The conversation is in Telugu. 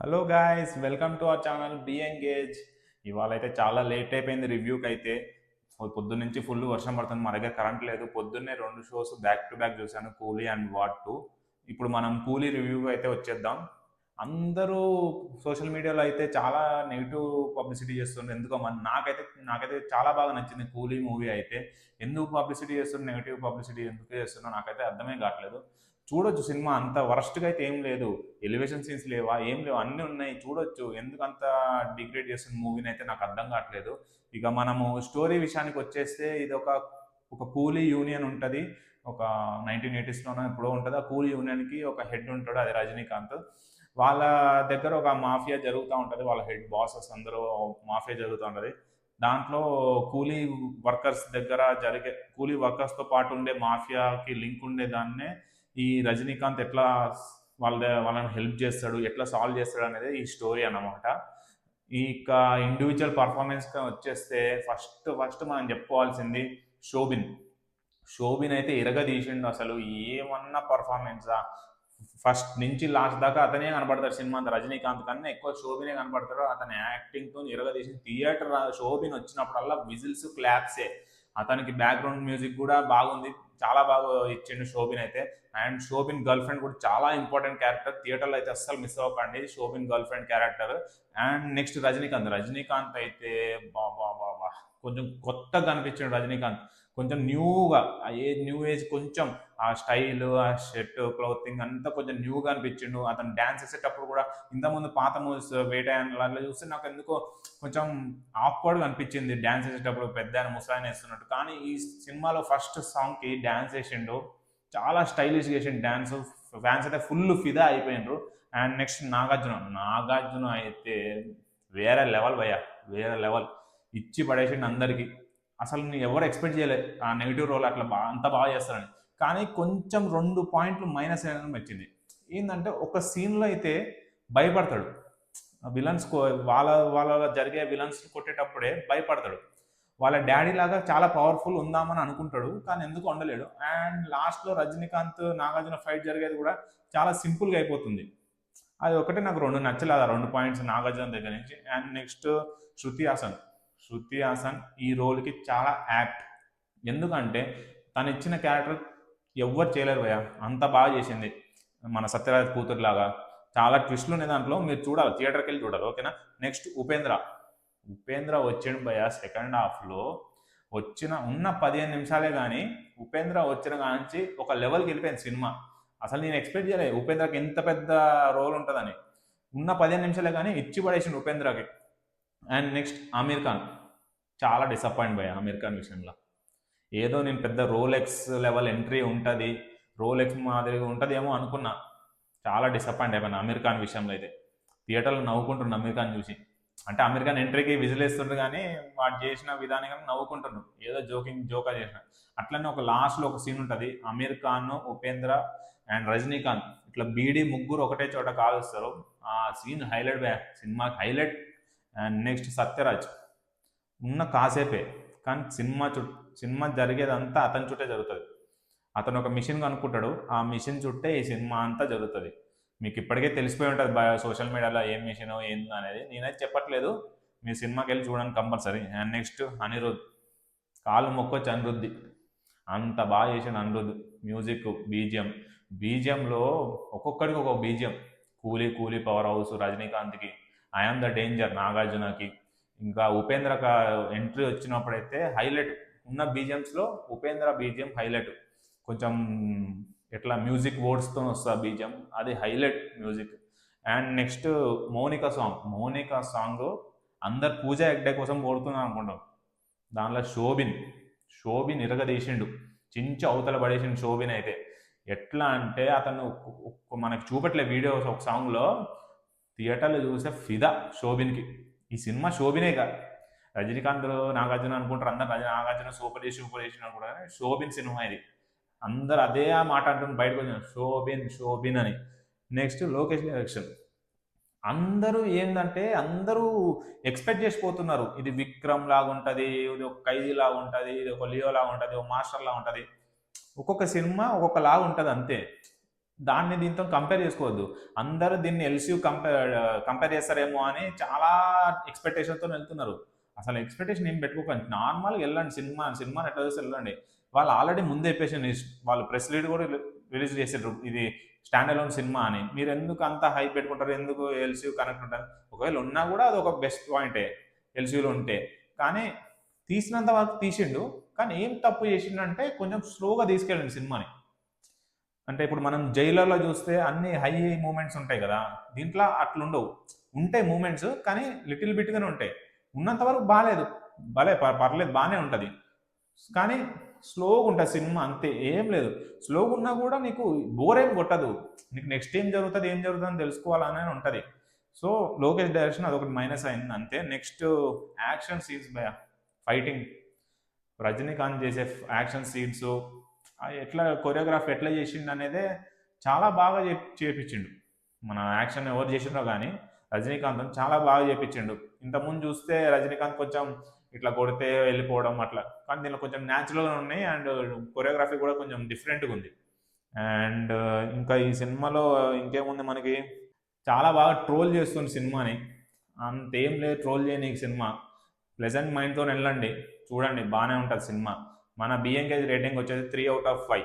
Hello guys, welcome to our channel be engage. ఇవాళ అయితే చాలా లేట్ అయిపోయింది రివ్యూకి అయితే. పొద్దున్న నుంచి ఫుల్ వర్షం పడుతుంది, మా దగ్గర కరెంట్ లేదు. పొద్దున్నే 2 షోస్ బ్యాక్ టు బ్యాక్ చూశాను, కూలీ అండ్ వాట్ టూ. ఇప్పుడు మనం కూలీ రివ్యూ అయితే వచ్చేద్దాం. అందరూ సోషల్ మీడియాలో అయితే చాలా నెగిటివ్ పబ్లిసిటీ చేస్తున్నారు. ఎందుకో నాకైతే చాలా బాగా నచ్చింది కూలీ మూవీ అయితే. ఎందుకు పబ్లిసిటీ చేస్తున్నారు, నెగిటివ్ పబ్లిసిటీ ఎందుకు చేస్తున్నారు నాకైతే అర్థమే కావట్లేదు. చూడొచ్చు, సినిమా అంత వరస్ట్గా అయితే ఏం లేదు. ఎలివేషన్ సీన్స్ లేవా, ఏం లేవు, అన్నీ ఉన్నాయి, చూడొచ్చు. ఎందుకు అంత డిగ్రేడ్ చేస్తున్న మూవీని అయితే నాకు అర్థం కావట్లేదు. ఇక మనము స్టోరీ విషయానికి వచ్చేస్తే, ఇది ఒక ఒక కూలీ యూనియన్ ఉంటుంది. ఒక 1980s ఎప్పుడో ఉంటుంది. ఆ కూలీ యూనియన్కి ఒక హెడ్ ఉంటాడు, అది రజనీకాంత్. వాళ్ళ దగ్గర ఒక మాఫియా జరుగుతూ ఉంటుంది. వాళ్ళ హెడ్ బాసెస్ అందరూ మాఫియా జరుగుతూ ఉంటుంది. దాంట్లో కూలీ వర్కర్స్ దగ్గర జరిగే, కూలీ వర్కర్స్తో పాటు ఉండే మాఫియాకి లింక్ ఉండే దాన్నే ఈ రజనీకాంత్ ఎట్లా వాళ్ళని హెల్ప్ చేస్తాడు, ఎట్లా సాల్వ్ చేస్తాడు అనేది ఈ స్టోరీ అన్నమాట. ఇక ఇండివిజువల్ పర్ఫార్మెన్స్గా వచ్చేస్తే ఫస్ట్ ఫస్ట్ మనం చెప్పుకోవాల్సింది శోభిన్. శోభిన్ అయితే ఇరగదీసిండు అసలు. ఏమన్నా పర్ఫార్మెన్సా, ఫస్ట్ నుంచి లాస్ట్ దాకా అతనే కనపడతాడు సినిమా అంతా. రజనీకాంత్ కన్నా ఎక్కువ శోభినే కనపడతాడు. అతని యాక్టింగ్తో ఇరగదీసి థియేటర్ శోభిన్ వచ్చినప్పుడల్లా విజిల్స్, క్లాప్సే. అతనికి బ్యాక్గ్రౌండ్ మ్యూజిక్ కూడా బాగుంది, చాలా బాగా ఇచ్చిండు శోభిన్ అయితే. అండ్ శోభిన్ గర్ల్ ఫ్రెండ్ కూడా చాలా ఇంపార్టెంట్ క్యారెక్టర్. థియేటర్లో అయితే అస్సలు మిస్ అవ్వకండి, Soubin girl friend character. And next Rajinikanth అయితే బాబా బాబా, కొంచెం కొత్తగా కనిపించాడు రజనీకాంత్. కొంచెం న్యూగా, న్యూ ఏజ్, కొంచెం ఆ స్టైల్, ఆ షర్ట్, క్లోతింగ్ అంతా కొంచెం న్యూగా అనిపించిండు. అతను డ్యాన్స్ చేసేటప్పుడు కూడా ఇంతకుముందు పాత మూవీస్ వేటాయన్లలో చూస్తే నాకు ఎందుకో కొంచెం ఆక్వర్డ్గా అనిపించింది డ్యాన్స్ చేసేటప్పుడు, పెద్ద ఆయన ముసలాయన వేస్తున్నట్టు. కానీ ఈ సినిమాలో ఫస్ట్ సాంగ్కి డ్యాన్స్ చేసిండు, చాలా స్టైలిష్ చేసిండు డ్యాన్స్. ఫ్యాన్స్ అయితే ఫుల్ ఫిదా అయిపోయినారు. అండ్ నెక్స్ట్ నాగార్జున అయితే వేరే లెవెల్ భయ్య, వేరే లెవెల్. ఇచ్చి పడేసిండు అందరికీ. అసలు నేను ఎవరు ఎక్స్పెక్ట్ చేయలేదు ఆ నెగిటివ్ రోల్ అట్లా అంత బాగా చేస్తారని. కానీ కొంచెం 2 పాయింట్లు మైనస్ అయ్యడం వచ్చింది. ఏంటంటే ఒక సీన్లో అయితే భయపడతాడు. విలన్స్ వాళ్ళ వాళ్ళ జరిగే విలన్స్ కొట్టేటప్పుడే భయపడతాడు. వాళ్ళ డాడీ లాగా చాలా పవర్ఫుల్ ఉందామని అనుకుంటాడు, కానీ ఎందుకు ఉండలేడు. అండ్ లాస్ట్లో రజనీకాంత్ నాగార్జున ఫైట్ జరిగేది కూడా చాలా సింపుల్గా అయిపోతుంది. అది ఒకటే నాకు నచ్చలేదు, ఆ 2 పాయింట్స్ నాగార్జున దగ్గర నుంచి. And next Shruti Haasan. శృతి హాసన్ ఈ రోల్కి చాలా యాక్ట్. ఎందుకంటే తను ఇచ్చిన క్యారెక్టర్ ఎవ్వరు చేయలేరు భయ, అంత బాగా చేసింది. మన సత్యరాజ్ కూతురులాగా చాలా ట్విస్ట్లు ఉన్నాయి దాంట్లో, మీరు చూడాలి, థియేటర్కి వెళ్ళి చూడాలి, ఓకేనా. నెక్స్ట్ ఉపేంద్ర వచ్చిండు భయ సెకండ్ హాఫ్లో. ఉన్న 15 నిమిషాలే కానీ ఉపేంద్ర వచ్చిన కాంచి ఒక లెవెల్కి వెళ్ళిపోయింది సినిమా. అసలు నేను ఎక్స్పెక్ట్ చేయలేదు ఉపేంద్రకి ఎంత పెద్ద రోల్ ఉంటుందని. ఉన్న 15 నిమిషాలే కానీ ఇచ్చి పడేసిండు ఉపేంద్రకి. And next Aamir Khan. చాలా డిసప్పాయింట్ భయ ఆమీర్ ఖాన్ విషయంలో. ఏదో నేను పెద్ద రోలెక్స్ లెవెల్ ఎంట్రీ ఉంటుంది, రోలెక్స్ మాదిరిగా ఉంటుందేమో అనుకున్నా. చాలా డిసప్పాయింట్ అయిపోయాను అమీర్ ఖాన్ విషయంలో అయితే. థియేటర్లో నవ్వుకుంటున్నాను అమీర్ ఖాన్ చూసి. అంటే అమీర్ ఖాన్ ఎంట్రీకి విజిలేస్తుండ్రు కానీ వాడు చేసిన విధానం కానీ నవ్వుకుంటున్నాను, ఏదో జోకా చేసిన. అట్లనే ఒక లాస్ట్లో ఒక సీన్ ఉంటుంది, అమీర్ ఖాన్, ఉపేంద్ర అండ్ రజనీకాంత్ ఇట్లా బీడీ ముగ్గురు ఒకటే చోట కాలుస్తారు. ఆ సీన్ హైలైట్ సినిమాకి హైలైట్. And next Sathyaraj. ఉన్న కాసేపే, కానీ సినిమా జరిగేదంతా అతని చుట్టే జరుగుతుంది. అతను ఒక మిషన్ కనుక్కుంటాడు, ఆ మిషన్ చుట్టే ఈ సినిమా అంతా జరుగుతుంది. మీకు ఇప్పటికే తెలిసిపోయి ఉంటుంది సోషల్ మీడియాలో ఏం మిషన్ ఏంది అనేది, నేనైతే చెప్పట్లేదు, మీ సినిమాకి వెళ్ళి చూడండి కంపల్సరీ. And next Anirudh. కాలు మొక్కొచ్చి అనిరుద్ది, అంత బాగా చేసిన అనిరుద్. మ్యూజిక్, బీజిఎంలో ఒక్కొక్కడికి ఒక్కొక్క బీజిఎం. కూలీ పవర్ హౌస్ రజనీకాంత్కి, ఐఎమ్ ద డేంజర్ నాగార్జునకి, ఇంకా ఉపేంద్ర ఎంట్రీ వచ్చినప్పుడైతే హైలైట్. ఉన్న బీజిఎంస్లో ఉపేంద్ర బీజిఎం హైలైట్. కొంచెం ఎట్లా మ్యూజిక్ వర్డ్స్తో వస్తా బీజిఎం, అది highlight music. And next Mounika song అందరు పూజ హెగ్డే కోసం కోరుతున్నాను అనుకుంటాం. దానిలో శోభిన్ ఇరగదీసిండు, చించి అవతల పడేసిండు శోభిన్ అయితే. ఎట్లా అంటే అతను మనకు చూపట్లే వీడియోస్, ఒక సాంగ్లో థియేటర్లో చూసే ఫిదా శోభిన్కి. ఈ సినిమా శోభినేగా. రజనీకాంత్ నాగార్జున అనుకుంటారు అందరు, నాగార్జున సూపర్ చేసి అనుకుంటారు, కానీ శోభిన్ సినిమా ఇది. అందరు అదే ఆ మాట అంటున్నారు బయటకు వచ్చిన శోభిన్ అని. Next Lokesh direction. అందరూ ఎక్స్పెక్ట్ చేసిపోతున్నారు, ఇది విక్రమ్ లాగా ఉంటుంది, ఇది ఒక ఖైదీ లాగా ఉంటుంది, ఇది ఒక లియో లాగా ఉంటుంది, ఒక మాస్టర్ లాగా ఉంటుంది. ఒక్కొక్క సినిమా ఒక్కొక్క లాగా ఉంటుంది అంతే. దాన్ని దీంతో కంపేర్ చేసుకోవద్దు. అందరూ దీన్ని ఎల్‌సీయూ కంపేర్ చేస్తారేమో అని చాలా ఎక్స్‌పెక్టేషన్‌తోని వెళ్తున్నారు. అసలు ఎక్స్‌పెక్టేషన్ ఏం పెట్టుకోకండి. నార్మల్‌గా ఎళ్ళండి సినిమాని ఎట్లా చూసి ఎళ్ళండి. వాళ్ళు ఆల్రెడీ ముందే చెప్పేసిండ్రు. వాళ్ళు ప్రెస్ లీడ్ కూడా రిలీజ్ చేసిండ్రు. ఇది స్టాండ్ అలోన్ సినిమా అని. మీరెందుకు అంత హైప్ పెట్టుకుంటారు? ఎందుకు ఎల్‌సీయూ కనెక్ట్ ఉంటారు? ఒకవేళ ఉన్నా కూడా అదొక బెస్ట్ పాయింటే ఎల్‌సీయూలో ఉంటే. కానీ తీసినంత వరకు తీసిండు. కానీ ఏం తప్పు చేసిండంటే కొంచెం స్లోగా తీసుకెళ్ళండి సినిమాని. అంటే ఇప్పుడు మనం జైలర్‌లో చూస్తే అన్ని హై మూవ్‌మెంట్స్ ఉంటాయి కదా! దీంట్లో అట్లుండవు. ఉంటాయి మూవ్‌మెంట్స్ కానీ లిటిల్ బిట్‌గానే ఉంటాయి. ఉన్నంత వరకు బాలేదు. పర్లేదు బానే ఉంటది. కానీ స్లోగుంటది సినిమా అంతే. ఏం లేదు. స్లోగున్నా కూడా నీకు బోరేం కొట్టదు. నీకు నెక్స్ట్ ఏం జరుగుతదని తెలుసుకోవాలనే ఉంటది. సో, లోకేష్ డైరెక్షన్ అదొకటి మైనస్ అయింది అంతే. నెక్స్ట్ యాక్షన్ సీన్స్ భయ్యా! ఫైటింగ్. రజనీకాంత్ చేసే యాక్షన్ సీన్స్ ఎట్లా కొరియోగ్రాఫ్ ఎట్లా చేసిండనేదే చాలా బాగా చేపించిండు. మన యాక్షన్ ఎవరు చేసిండ్రో కానీ రజనీకాంత్ చాలా బాగా చేపించిండు. ఇంతకుముందు చూస్తే రజనీకాంత్ కొంచెం ఇట్లా కొడితే వెళ్ళిపోవడం అట్లా. కానీ దీనిలో కొంచెం న్యాచురల్‌గా ఉన్నాయి. అండ్ కొరియోగ్రఫీ కూడా కొంచెం డిఫరెంట్‌గా ఉంది. అండ్ ఇంకా ఈ సినిమాలో ఇంకేముంది మనకి చాలా బాగా ట్రోల్ చేస్తుంది సినిమాని. అంతేం లేదు ట్రోల్ చేయనీకి సినిమా. ప్లెజెంట్ మైండ్‌తోని వెళ్ళండి. చూడండి బానే ఉంటది సినిమా. మన బిఎంకేజ్ రేటింగ్ వచ్చేసి 3/5.